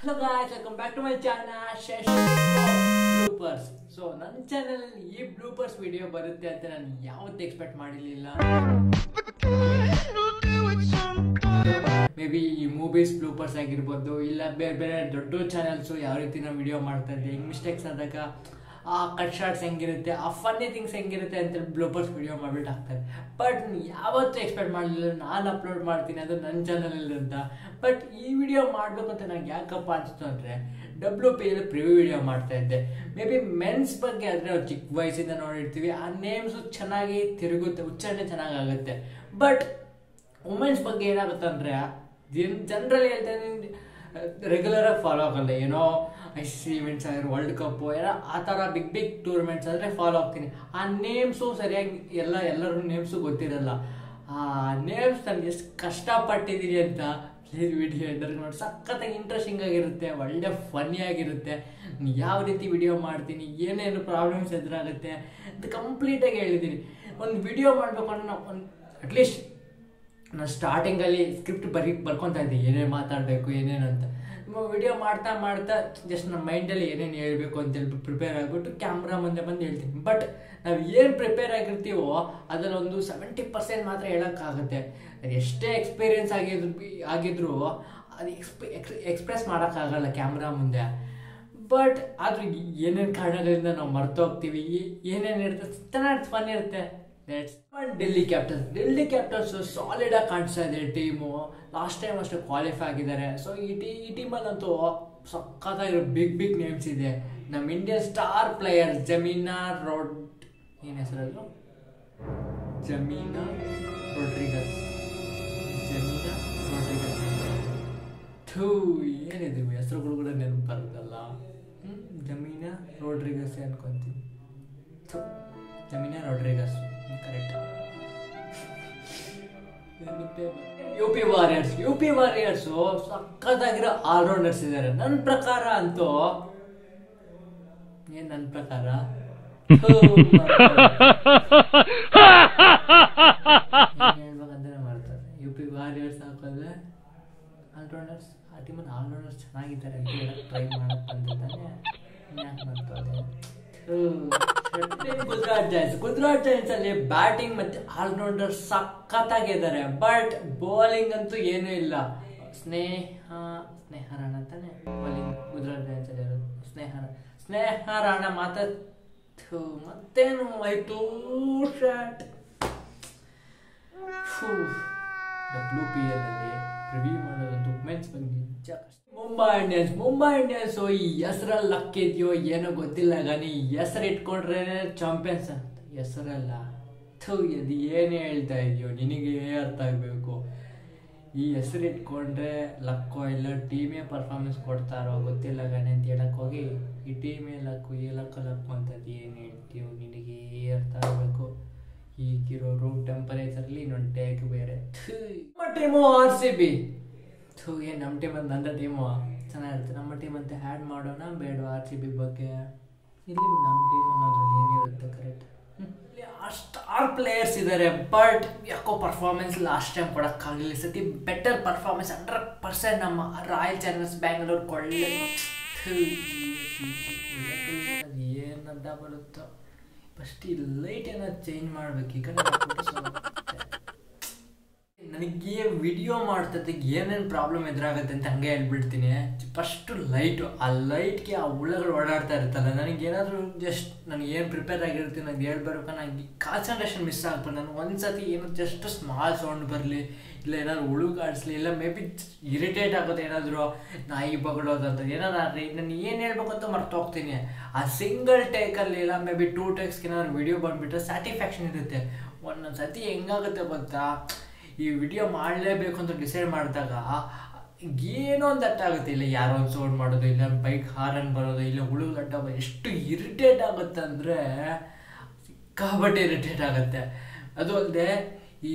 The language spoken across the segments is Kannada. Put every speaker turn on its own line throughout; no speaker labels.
Hello guys, welcome back to my channel Session Bloopers. So ನನ್ನ ಚಾನೆಲ್ ಅಲ್ಲಿ ಈ ಬ್ಲೂಪರ್ಸ್ ವಿಡಿಯೋ ಬರುತ್ತೆ ಅಂತ ನಾನು ಯಾವತ್ತೂ ಎಕ್ಸ್ಪೆಕ್ಟ್ ಮಾಡಿರಲಿಲ್ಲ. ಮೇ ಬಿ ಈ ಮೂವೀಸ್ ಬ್ಲೂಪರ್ಸ್ ಆಗಿರ್ಬೋದು, ಇಲ್ಲ ಬೇರೆ ಬೇರೆ ದೊಡ್ಡ ಚಾನೆಲ್ಸು ಯಾವ ರೀತಿ ನಾವು ವಿಡಿಯೋ ಮಾಡ್ತಾ ಇದ್ದೆ, ಹಿಂಗೆ ಮಿಸ್ಟೇಕ್ಸ್ ಆದಾಗ ಆ ಕಟ್ ಶಾರ್ಟ್ಸ್ ಹೆಂಗಿರುತ್ತೆ, ಆ ಫನ್ನಿ ಥಿಂಗ್ಸ್ ಹೆಂಗಿರುತ್ತೆ ಅಂತೇಳಿ ಬ್ಲೂಪರ್ಸ್ ವಿಡಿಯೋ ಮಾಡಿಬಿಟ್ಟು ಹಾಕ್ತಾರೆ. ಬಟ್ ಯಾವತ್ತೂ ಎಕ್ಸ್ಪೆಕ್ಟ್ ಮಾಡಲಿಲ್ಲ ನಾನು ಅಪ್ಲೋಡ್ ಮಾಡ್ತೀನಿ ಅದು ನನ್ನ ಚಾನಲಲ್ಲಿ ಅಂತ. ಬಟ್ ಈ ವಿಡಿಯೋ ಮಾಡಬೇಕು ಅಂತ ನಂಗೆ ಯಾಕಪ್ಪ ಅನಿಸ್ತು ಅಂದರೆ, WPL ಪ್ರಿವ್ಯೂ ವಿಡಿಯೋ ಮಾಡ್ತಾ ಇದ್ದೆ. ಮೇ ಬಿ ಮೆನ್ಸ್ ಬಗ್ಗೆ ಆದರೆ ನಾವು ಚಿಕ್ಕ ವಯಸ್ಸಿಂದ ನೋಡಿರ್ತೀವಿ, ಆ ನೇಮ್ಸು ಚೆನ್ನಾಗಿ ತಿರುಗುತ್ತೆ, ಉಚ್ಚಾರಣೆ ಚೆನ್ನಾಗಾಗುತ್ತೆ. ಬಟ್ ವುಮೆನ್ಸ್ ಬಗ್ಗೆ ಏನಾಗುತ್ತೆ ಅಂದರೆ, ಜನರಲಿ ಹೇಳ್ತೇನೆ, ರೆಗ್ಯುಲರಾಗಿ ಫಾಲೋ ಆಗಲ್ಲ. ಏನೋ ICC ಇವೆಂಟ್ಸ್ ಆಗಿರೋ ವರ್ಲ್ಡ್ ಕಪ್ಪು ಏನೋ ಆ ಥರ ಬಿಗ್ ಟೂರ್ನಮೆಂಟ್ಸ್ ಆದರೆ ಫಾಲೋ ಆಗ್ತೀನಿ. ಆ ನೇಮ್ಸು ಸರಿಯಾಗಿ ಎಲ್ಲರೂ ನೇಮ್ಸು ಗೊತ್ತಿರಲ್ಲ. ಆ ನೇಮ್ಸ್ ನಾನು ಎಷ್ಟು ಕಷ್ಟಪಟ್ಟಿದ್ದೀನಿ ಅಂತ ಪ್ಲೀಸ್ ವಿಡಿಯೋ ಎಂಡರ್ ನೋಡಿ. ಸಖತ್ತಾಗಿ ಇಂಟ್ರೆಸ್ಟಿಂಗ್ ಆಗಿರುತ್ತೆ, ಒಳ್ಳೆ ಫನ್ನಿ ಆಗಿರುತ್ತೆ. ಯಾವ ರೀತಿ ವಿಡಿಯೋ ಮಾಡ್ತೀನಿ, ಏನೇನು ಪ್ರಾಬ್ಲಮ್ಸ್ ಎದುರಾಗುತ್ತೆ ಅಂತ ಕಂಪ್ಲೀಟಾಗಿ ಹೇಳಿದ್ದೀನಿ. ಒಂದು ವಿಡಿಯೋ ಮಾಡಬೇಕು ಅಂದ್ರೆ ನಾವು ಅಟ್ಲೀಸ್ಟ್ ನಾನು ಸ್ಟಾರ್ಟಿಂಗಲ್ಲಿ ಸ್ಕ್ರಿಪ್ಟ್ ಬರ್ಕೊತಾ ಇದ್ದೆ, ಏನೇನು ಮಾತಾಡಬೇಕು ಏನೇನಂತ. ವಿಡಿಯೋ ಮಾಡ್ತಾ ಜಸ್ಟ್ ನಮ್ಮ ಮೈಂಡಲ್ಲಿ ಏನೇನು ಹೇಳಬೇಕು ಅಂತೇಳಿ ಪ್ರಿಪೇರ್ ಆಗಿಬಿಟ್ಟು ಕ್ಯಾಮ್ರಾ ಮುಂದೆ ಬಂದು ಹೇಳ್ತೀನಿ. ಬಟ್ ನಾವು ಏನು ಪ್ರಿಪೇರ್ ಆಗಿರ್ತೀವೋ ಅದರಲ್ಲಿ ಒಂದು 70% ಮಾತ್ರ ಹೇಳೋಕ್ಕಾಗುತ್ತೆ. ಅದು ಎಷ್ಟೇ ಎಕ್ಸ್ಪೀರಿಯೆನ್ಸ್ ಆಗಿದ್ರು ಅದು ಎಕ್ಸ್ಪ್ರೆಸ್ ಮಾಡೋಕ್ಕಾಗಲ್ಲ ಕ್ಯಾಮ್ರಾ ಮುಂದೆ. ಬಟ್ ಆದರೂ ಏನೇನು ಕಾರಣಗಳಿಂದ ನಾವು ಮರ್ತೋಗ್ತೀವಿ, ಏನೇನು ಇರುತ್ತೆ, ಚೆನ್ನಾಗಿ ಫನ್ ಇರುತ್ತೆ. ಡೆಲ್ಲಿ ಕ್ಯಾಪಿಟಲ್ಸ್ ಸಾಲಿಡ್ ಆಗಿ ಕಾಣಿಸ್ತಾ ಇದೆ ಟೀಮು. ಲಾಸ್ಟ್ ಟೈಮ್ ಅಷ್ಟೇ ಕ್ವಾಲಿಫೈ ಆಗಿದ್ದಾರೆ. ಸೊ ಈ ಟೀಮಲ್ಲಂತೂ ಸಖತ್ತಾಗಿರೋ ಬಿಗ್ ನೇಮ್ಸ್ ಇದೆ. ನಮ್ಮ ಇಂಡಿಯನ್ ಸ್ಟಾರ್ ಪ್ಲೇಯರ್ ಜಮೀನಾ ಏನು ಹೆಸರದು, ಜಮೀನಾ ರೋಡ್ರಿಗಸ್. ಏನಿದೆ ಹೆಸರುಗಳು ಕೂಡ ನೆನಪು ಬರುತ್ತಲ್ಲ. ಜಮೀನಾ ರೋಡ್ರಿಗಸ್ ಅನ್ಕೊಂತೀನಿ. Jemimah Rodrigues correct. UP warriors ಸಖತ್ತಾಗಿರೋ ಆಲ್ರೌಂಡರ್ಸ್ ಇದ್ದಾರೆ ನನ್ನ ಪ್ರಕಾರ ಅಂತೂ. ನನ್ನ ಪ್ರಕಾರ ಹೇಳ್ಬೇಕಂತಾನೆ ಮಾಡ್ತಾರೆ. ಯುಪಿ ವಾರಿಯರ್ಸ್ ಹಾಕೋದ್ರೆ ಆಲ್ರೌಂಡರ್ಸ್, ಆ ಟೀಮಲ್ಲಿ ಆಲ್ರೌಂಡರ್ಸ್ ಚೆನ್ನಾಗಿದ್ದಾರೆ ಅಂತ ಹೇಳಕ್ ಟ್ರೈ ಮಾಡಕ್ ಬಂದಿದ್ದಾನೆ. ಯಾಕೆ ಮಾಡ್ತಾರೆ ಗುಜರಾತ್ ಜೈನ್ಸ್ ಅಲ್ಲಿ ಬ್ಯಾಟಿಂಗ್ ಮತ್ತೆ ಆಲ್ರೌಂಡರ್ ಸಖತ್ತಾಗಿದ್ದಾರೆ. ಬಟ್ ಬೌಲಿಂಗ್ ಅಂತೂ ಏನೂ ಇಲ್ಲ. ಸ್ನೇಹ ರಾಣಾ ತಾನೆ ಬೌಲಿಂಗ್ ಗುಜರಾತ್ ಜೈನ್ಸ್ ಅಲ್ಲಿ ಇರೋದು. ಸ್ನೇಹ ರಾಣಾ ಮತ್ತೇನು ಆಯ್ತು ಶಾಟ್. WPL ಅಲ್ಲಿ ಪ್ರಿವ್ಯೂ ಮಾಡೋದಂತೂ ವುಮೆನ್ಸ್ ಬಗ್ಗೆ ಮುಂಬೈ ಇಂಡಿಯನ್ಸ್ ಈ ಹೆಸರಲ್ಲಿ ಲಕ್ಕಿದ್ಯೋ ಏನೋ ಗೊತ್ತಿಲ್ಲ, ಗಾನಿ ಹೆಸರು ಇಟ್ಕೊಂಡ್ರೆ ಚಾಂಪಿಯನ್ಸ್ ಅಂತ. ಹೆಸರಲ್ಲ, ಅದು ಏನು ಹೇಳ್ತಾ ಇದೆಯೋ ನಿನಗೆ ಅರ್ಥ ಆಗಬೇಕು. ಈ ಹೆಸರು ಇಟ್ಕೊಂಡ್ರೆ ಲಕ್ಕೋ ಇಲ್ಲ ಟೀಮೇ ಪರ್ಫಾರ್ಮೆನ್ಸ್ ಕೊಡ್ತಾರೋ ಗೊತ್ತಿಲ್ಲ ಗಾನಿ ಅಂತ ಹೇಳಕ್ ಹೋಗಿ ಈ ಟೀಮೇ ಲಕ್ಕು, ಈ ಲಕ್ಕು ಅಂತದ್ದು ಏನು ಹೇಳ್ತೀಯೋ ನಿನಗೆ ಅರ್ಥ ಆಗಬೇಕು. ಈಗಿರೋ ರೂಮ್ ಟೆಂಪರೇಚರ್ಲಿ ಇನ್ನೊಂದು ಟೇಕ್ ಬೇರೆ. ನಮ್ಮ ಟೀಮು RCB. ಏನು ನಮ್ಮ ಟೀಮ್ ಅಂತ, ನನ್ನ ಟೀಮು ಚೆನ್ನಾಗಿರುತ್ತೆ. ನಮ್ಮ ಟೀಮ್ ಅಂತ ಹ್ಯಾಡ್ ಮಾಡೋಣ ಬೇಡ RCB ಬಗ್ಗೆ. ಇಲ್ಲಿ ನಮ್ಮ ಟೀಮ್ ಅನ್ನೋದ್ರಲ್ಲಿ ಏನಿರುತ್ತೆ ಕರೆಕ್ಟ್. ಇಲ್ಲಿ ಸ್ಟಾರ್ ಪ್ಲೇಯರ್ಸ್ ಇದ್ದಾರೆ. ಬಟ್ ಯಾಕೋ ಪರ್ಫಾರ್ಮೆನ್ಸ್ ಲಾಸ್ಟ್ ಟೈಮ್ ಕೊಡೋಕ್ಕಾಗಲಿಲ್ಲ. ಈ ಸತಿ ಬೆಟರ್ ಪರ್ಫಾರ್ಮೆನ್ಸ್ 100% ನಮ್ಮ ರಾಯಲ್ ಚಾಲೆಂಜರ್ಸ್ ಬ್ಯಾಂಗ್ಳೂರ್ ಕೊಳ್ಳೆ. ಏನಂತ ಬರುತ್ತೋ ಫಸ್ಟ್ ಈ ಲೈಟ್ ಏನೋ ಚೇಂಜ್ ಮಾಡ್ಬೇಕು. ಈ ಕಡೆ ನನಗೆ ವಿಡಿಯೋ ಮಾಡ್ತದೆ ಏನೇನು ಪ್ರಾಬ್ಲಮ್ ಎದುರಾಗುತ್ತೆ ಅಂತ ಹಂಗೆ ಹೇಳ್ಬಿಡ್ತೀನಿ. ಫಸ್ಟು ಲೈಟು, ಆ ಲೈಟ್ಗೆ ಆ ಹುಳಗಳು ಓಡಾಡ್ತಾ ಇರುತ್ತಲ್ಲ, ನನಗೇನಾದರೂ ಜಸ್ಟ್ ನನಗೆ ಏನು ಪ್ರಿಪೇರ್ ಆಗಿರ್ತೀನಿ ನನಗೆ ಹೇಳ್ಬರ್ಬೇಕು, ನನಗೆ ಕಾನ್ಸಂಟ್ರೇಷನ್ ಮಿಸ್ ಆಗ್ಬೋದು. ನಾನು ಒಂದ್ಸತಿ ಏನೋ ಜಸ್ಟ್ ಸ್ಮಾಲ್ ಸೌಂಡ್ ಬರಲಿ, ಇಲ್ಲ ಏನಾದ್ರು ಹುಳುಗಾಡಿಸ್ಲಿ, ಇಲ್ಲ ಮೇ ಬಿ ಇರಿಟೇಟ್ ಆಗೋದು, ಏನಾದರೂ ನಾಯಿ ಬಗಳೋದು ಅಂತ ಏನಾದ್ರು ನಾನು ಏನು ಹೇಳ್ಬೇಕು ಅಂತ ಮರ್ತೋಗ್ತೀನಿ. ಆ ಸಿಂಗಲ್ ಟೇಕಲ್ಲಿ ಇಲ್ಲ ಮೇ ಬಿ 2 ಟೇಕ್ಸ್ಗೆ ಏನಾದ್ರು ವಿಡಿಯೋ ಬಂದುಬಿಟ್ರೆ ಸ್ಯಾಟಿಸ್ಫ್ಯಾಕ್ಷನ್ ಇರುತ್ತೆ. ಒಂದೊಂದು ಸತಿ ಹೆಂಗಾಗುತ್ತೆ ಗೊತ್ತಾ, ಈ ವಿಡಿಯೋ ಮಾಡಲೇಬೇಕು ಅಂತ ಡಿಸೈಡ್ ಮಾಡಿದಾಗ ಏನೋ ಒಂದು ಅರ್ಥ ಆಗುತ್ತೆ. ಇಲ್ಲ ಯಾರೋ ಒಂದು ಸೌಂಡ್ ಮಾಡೋದು, ಇಲ್ಲ ಬೈಕ್ ಹಾರನ್ ಬರೋದು, ಇಲ್ಲ ಹುಳುಗಡ್ಡ ಎಷ್ಟು ಇರಿಟೇಟ್ ಆಗುತ್ತೆ ಅಂದರೆ ಸಿಕ್ಕಾಬಟ್ಟೆ ಇರಿಟೇಟ್ ಆಗುತ್ತೆ. ಅದು ಅಲ್ಲದೆ ಈ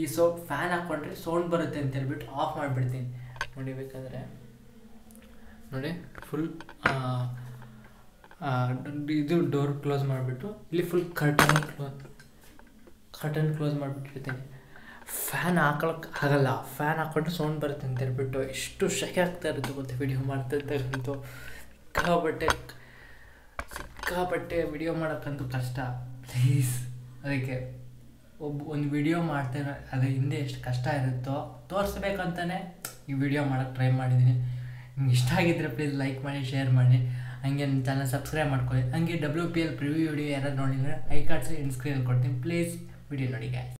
ಫ್ಯಾನ್ ಹಾಕ್ಕೊಂಡ್ರೆ ಸೌಂಡ್ ಬರುತ್ತೆ ಅಂತ ಹೇಳ್ಬಿಟ್ಟು ಆಫ್ ಮಾಡಿಬಿಡ್ತೀನಿ. ನೋಡಿ ಬೇಕಾದರೆ ನೋಡಿ ಫುಲ್ ಇದು ಡೋರ್ ಕ್ಲೋಸ್ ಮಾಡಿಬಿಟ್ಟು ಇಲ್ಲಿ ಫುಲ್ ಕರ್ಟನ್ ಕ್ಲೋಸ್ ಮಾಡಿಬಿಟ್ಟಿರ್ತೀನಿ. ಫ್ಯಾನ್ ಹಾಕೊಳಕ್ಕೆ ಆಗಲ್ಲ, ಫ್ಯಾನ್ ಹಾಕ್ಕೊಂಡ್ರೆ ಸೌಂಡ್ ಬರುತ್ತೆ ಅಂತ ಹೇಳ್ಬಿಟ್ಟು ಎಷ್ಟು ಶೆಕೆ ಆಗ್ತಾ ಇರುತ್ತೆ ಗೊತ್ತೆ ವಿಡಿಯೋ ಮಾಡ್ತಾ ಇದ್ದಾಗಂತೂ. ಸಿಕ್ಕಾಪಟ್ಟೆ ವಿಡಿಯೋ ಮಾಡೋಕ್ಕಂತೂ ಕಷ್ಟ. ಪ್ಲೀಸ್ ಅದಕ್ಕೆ ಒಂದು ವಿಡಿಯೋ ಮಾಡ್ತೇನೆ, ಅದ್ರ ಹಿಂದೆ ಎಷ್ಟು ಕಷ್ಟ ಇರುತ್ತೋ ತೋರಿಸ್ಬೇಕಂತಲೇ ಈ ವಿಡಿಯೋ ಮಾಡೋಕ್ಕೆ ಟ್ರೈ ಮಾಡಿದ್ದೀನಿ. ನಿಮ್ಗೆ ಇಷ್ಟ ಆಗಿದ್ದರೆ ಪ್ಲೀಸ್ ಲೈಕ್ ಮಾಡಿ, ಶೇರ್ ಮಾಡಿ, ಹಂಗೆ ನನ್ನ ಚಾನಲ್ ಸಬ್ಸ್ಕ್ರೈಬ್ ಮಾಡ್ಕೊಳ್ಳಿ. ಹಂಗೆ WPL ಪ್ರಿವ್ಯೂ ವಿಡಿಯೋ ಯಾರಾದ್ರು ನೋಡಿದರೆ ಐ ಕಾರ್ಡ್ಸ್ ಎಂಡ್ ಸ್ಕ್ರೀನಲ್ಲಿ ಕೊಡ್ತೀನಿ, ಪ್ಲೀಸ್ ವಿಡಿಯೋ ನೋಡಿ ಗಾಯ್ಸ್.